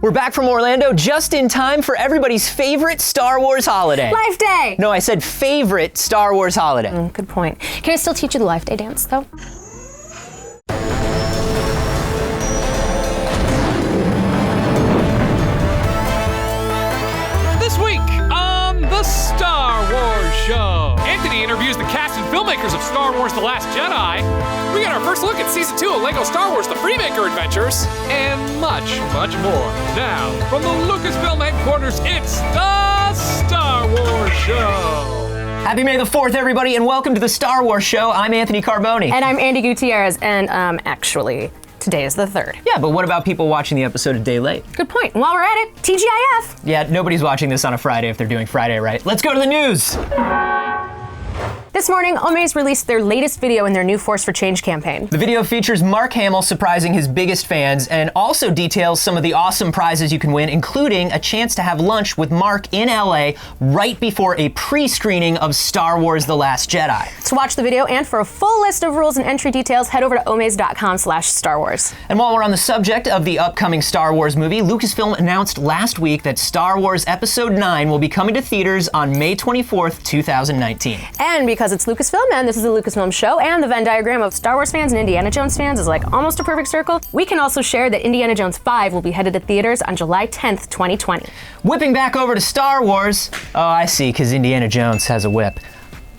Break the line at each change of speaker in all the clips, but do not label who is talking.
We're back from Orlando just in time for everybody's favorite Star Wars holiday.
Life Day!
No, I said favorite Star Wars holiday.
Good point. Can I still teach you the Life Day dance, though?
This week on the Star Wars Show, Anthony interviews the cast and filmmakers of Star Wars The Last Jedi. We got our first look at Season 2 of LEGO Star Wars The Freemaker Adventures, and much, much more. Now, from the Lucasfilm headquarters, it's the Star Wars Show.
Happy May the 4th, everybody, and welcome to the Star Wars Show. I'm Anthony Carboni.
And I'm Andy Gutierrez, and actually, today is the 3rd.
Yeah, but what about people watching the episode a day late?
Good point. And while we're at it, TGIF!
Yeah, nobody's watching this on a Friday if they're doing Friday right. Let's go to the news.
This morning, Omaze released their latest video in their new Force for Change campaign.
The video features Mark Hamill surprising his biggest fans and also details some of the awesome prizes you can win, including a chance to have lunch with Mark in LA right before a pre-screening of Star Wars The Last Jedi.
To watch the video and for a full list of rules and entry details, head over to omaze.com/Star Wars.
And while we're on the subject of the upcoming Star Wars movie, Lucasfilm announced last week that Star Wars Episode 9 will be coming to theaters on May 24th, 2019.
And because it's Lucasfilm and this is the Lucasfilm Show, and the Venn diagram of Star Wars fans and Indiana Jones fans is like almost a perfect circle, we can also share that Indiana Jones 5 will be headed to theaters on July 10th, 2020.
Whipping back over to Star Wars. Oh, I see, because Indiana Jones has a whip.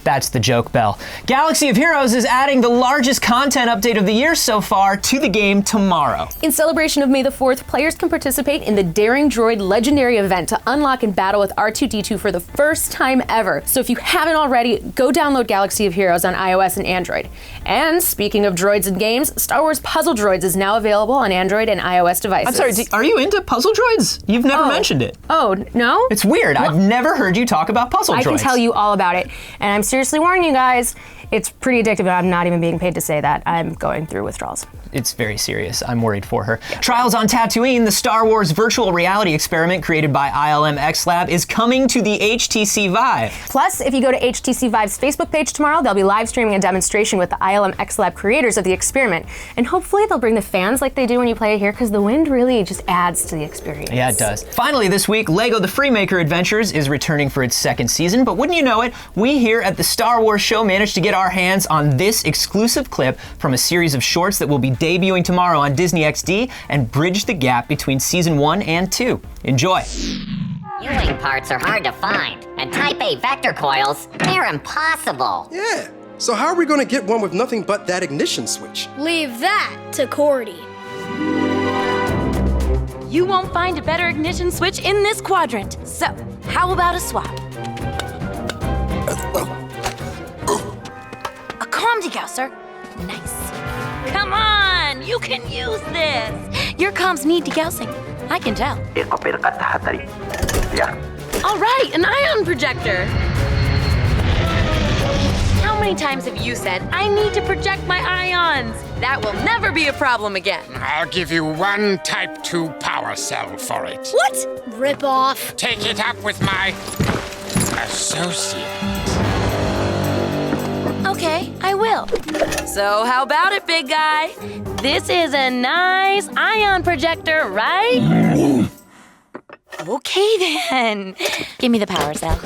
That's the joke bell. Galaxy of Heroes is adding the largest content update of the year so far to the game tomorrow.
In celebration of May the 4th, players can participate in the Daring Droid Legendary event to unlock and battle with R2-D2 for the first time ever. So if you haven't already, go download Galaxy of Heroes on iOS and Android. And speaking of droids and games, Star Wars Puzzle Droids is now available on Android and iOS devices.
I'm sorry, are you into puzzle droids? You've never mentioned it.
Oh, no?
It's weird. I've never heard you talk about puzzle droids.
I can tell you all about it. And I'm seriously warning you guys, it's pretty addictive, and I'm not even being paid to say that. I'm going through withdrawals.
It's very serious. I'm worried for her. Yeah. Trials on Tatooine, the Star Wars virtual reality experiment created by ILM X Lab, is coming to the HTC Vive.
Plus, if you go to HTC Vive's Facebook page tomorrow, they'll be live streaming a demonstration with the ILM X Lab creators of the experiment. And hopefully they'll bring the fans like they do when you play it here, because the wind really just adds to the experience.
Yeah, it does. Finally this week, LEGO The Freemaker Adventures is returning for its 2nd season, but wouldn't you know it, we here at the Star Wars Show managed to get our hands on this exclusive clip from a series of shorts that will be debuting tomorrow on Disney XD and bridge the gap between season 1 and 2. Enjoy.
U-wing parts are hard to find, and Type A vector coils, they're impossible.
Yeah, so how are we gonna get one with nothing but that ignition switch?
Leave that to Cordy.
You won't find a better ignition switch in this quadrant. So, how about a swap? A comm decal, sir. Nice. Come on, you can use this. Your comms need degaussing. I can tell. All right, an ion projector. How many times have you said, I need to project my ions? That will never be a problem again.
I'll give you one Type 2 power cell for it.
What? Rip off.
Take it up with my associate.
Okay, I will. So how about it, big guy? This is a nice ion projector, right? Okay then. Give me the power cell.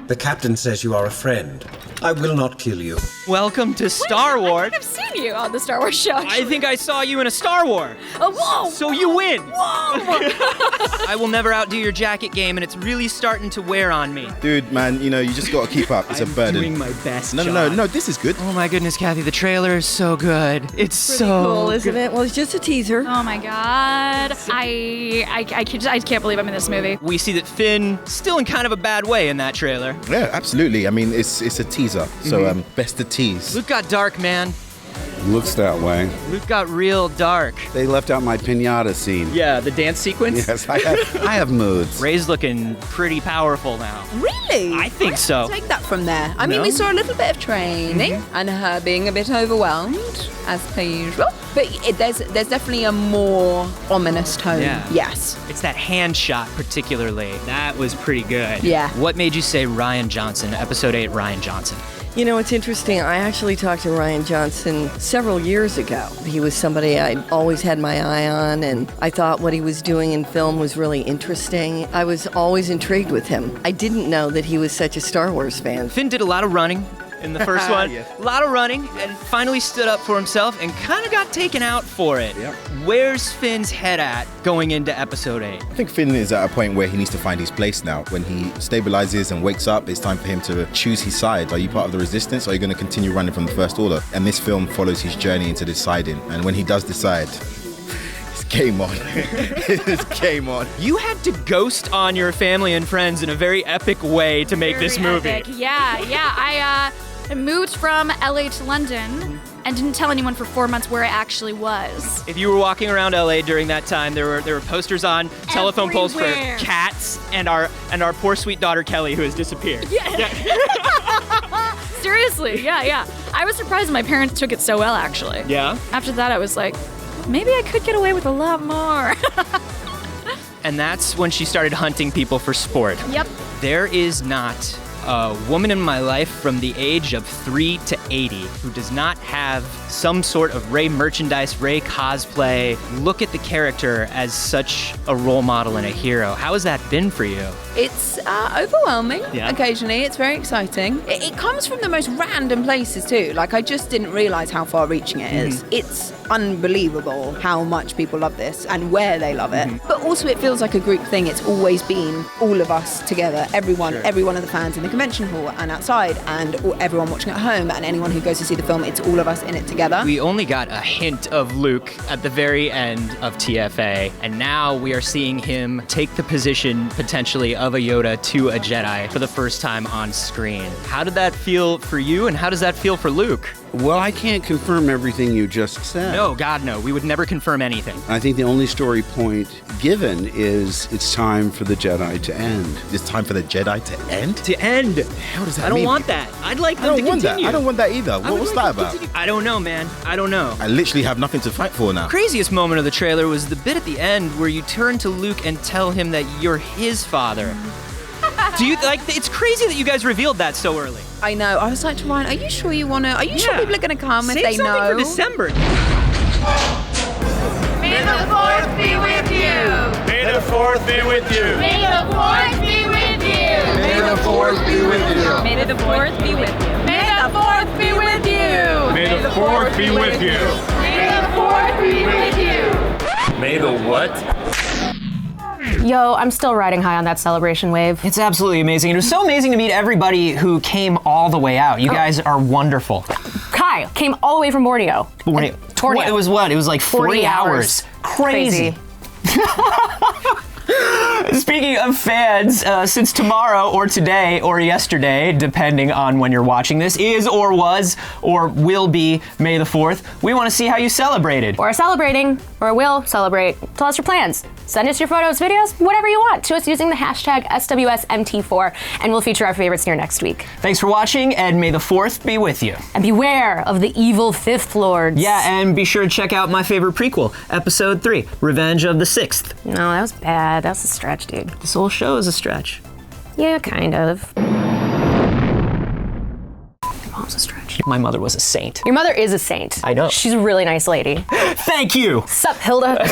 The captain says you are a friend. I will not kill you.
Welcome to Star Wars.
I've seen you on the Star Wars Show.
I think I saw you in a Star Wars.
Oh, whoa!
So you win.
Whoa!
I will never outdo your jacket game, and it's really starting to wear on me.
Dude, man, you just got to keep up. It's a burden.
I'm doing my best.
No, this is good.
Oh my goodness, Kathy, the trailer is so good. It's so
cool, isn't it? Well, it's just a teaser.
Oh my God. I can't believe I'm in this movie.
We see that Finn still in kind of a bad way in that trailer.
Yeah, absolutely. I mean, it's a teaser, so best to tease.
Luke got dark, man.
Looks that way.
Luke got real dark.
They left out my pinata scene.
Yeah, the dance sequence?
Yes, I have moods.
Rey's looking pretty powerful now.
Really?
I think so.
Take that from there. I mean, we saw a little bit of training and her being a bit overwhelmed, as per usual. But there's definitely a more ominous tone.
Yeah.
Yes.
It's that hand shot particularly. That was pretty good.
Yeah.
What made you say Rian Johnson, Episode 8 Rian Johnson?
You know, it's interesting. I actually talked to Rian Johnson several years ago. He was somebody I'd always had my eye on, and I thought what he was doing in film was really interesting. I was always intrigued with him. I didn't know that he was such a Star Wars fan.
Finn did a lot of running in the first one.
Yeah.
A lot of running, and finally stood up for himself and kind of got taken out for it.
Yep.
Where's Finn's head at going into episode 8?
I think Finn is at a point where he needs to find his place now. When he stabilizes and wakes up, it's time for him to choose his side. Are you part of the resistance, or are you going to continue running from the First Order? And this film follows his journey into deciding. And when he does decide, it's game on. It's game on.
You had to ghost on your family and friends in a very epic way to make this movie.
Epic. Yeah. I moved from LA to London and didn't tell anyone for 4 months where I actually was.
If you were walking around LA during that time, there were posters on telephone poles for cats and our poor sweet daughter Kelly, who has disappeared.
Yeah. Seriously, yeah. I was surprised my parents took it so well, actually.
Yeah?
After that, I was like, maybe I could get away with a lot more.
And that's when she started hunting people for sport.
Yep.
There is not a woman in my life from the age of 3 to 80 who does not have some sort of Rey merchandise, Rey cosplay, look at the character as such a role model and a hero. How has that been for you?
It's overwhelming occasionally. It's very exciting. It comes from the most random places too. Like, I just didn't realize how far-reaching it is. It's unbelievable how much people love this and where they love it. But also it feels like a group thing. It's always been all of us together, every one of the fans in the convention hall and outside, and everyone watching at home, and anyone who goes to see the film. It's all of us in it together.
We only got a hint of Luke at the very end of TFA, and now we are seeing him take the position potentially of a Yoda to a Jedi for the first time on screen. How did that feel for you, and how does that feel for Luke?
Well, I can't confirm everything you just said.
No, God, no. We would never confirm anything.
I think the only story point given is it's time for the Jedi to end.
It's time for the Jedi to end?
To end?
How does that
I don't
mean?
want that. I'd like them to continue.
I don't want that either. What's that about?
I don't know, man. I don't know.
I literally have nothing to fight for now.
Craziest moment of the trailer was the bit at the end where you turn to Luke and tell him that you're his father. Do you like? It's crazy that you guys revealed that so early.
I know. I was like to Ryan, are you sure you want to? Are you sure people are going to come if they
Save something
know?
for December.
May the Fourth be with you.
May the Fourth be with you.
May the Fourth be with you.
May the Fourth be with you.
May the Fourth be with you. May the Fourth be with you.
May the Fourth be with you.
May the Fourth be with you.
May the what?
Yo, I'm still riding high on that celebration wave.
It's absolutely amazing. It was so amazing to meet everybody who came all the way out. You guys are wonderful.
Kai came all the way from Borneo.
It was what? It was like 40 hours. Crazy. Speaking of fans, since tomorrow or today or yesterday, depending on when you're watching this, is or was or will be May the 4th, we want to see how you celebrated.
Or are celebrating, or will celebrate. Tell us your plans. Send us your photos, videos, whatever you want to us using the hashtag SWSMT4, and we'll feature our favorites here next week.
Thanks for watching, and may the 4th be with you.
And beware of the evil Fifth Lords.
Yeah, and be sure to check out my favorite prequel, Episode 3, Revenge of the Sixth.
No, that was bad. That was a stretch, dude.
This whole show is a stretch.
Yeah, kind of. Your mom's a stretch.
My mother was a saint.
Your mother is a saint.
I know.
She's a really nice lady.
Thank you.
Sup, Hilda?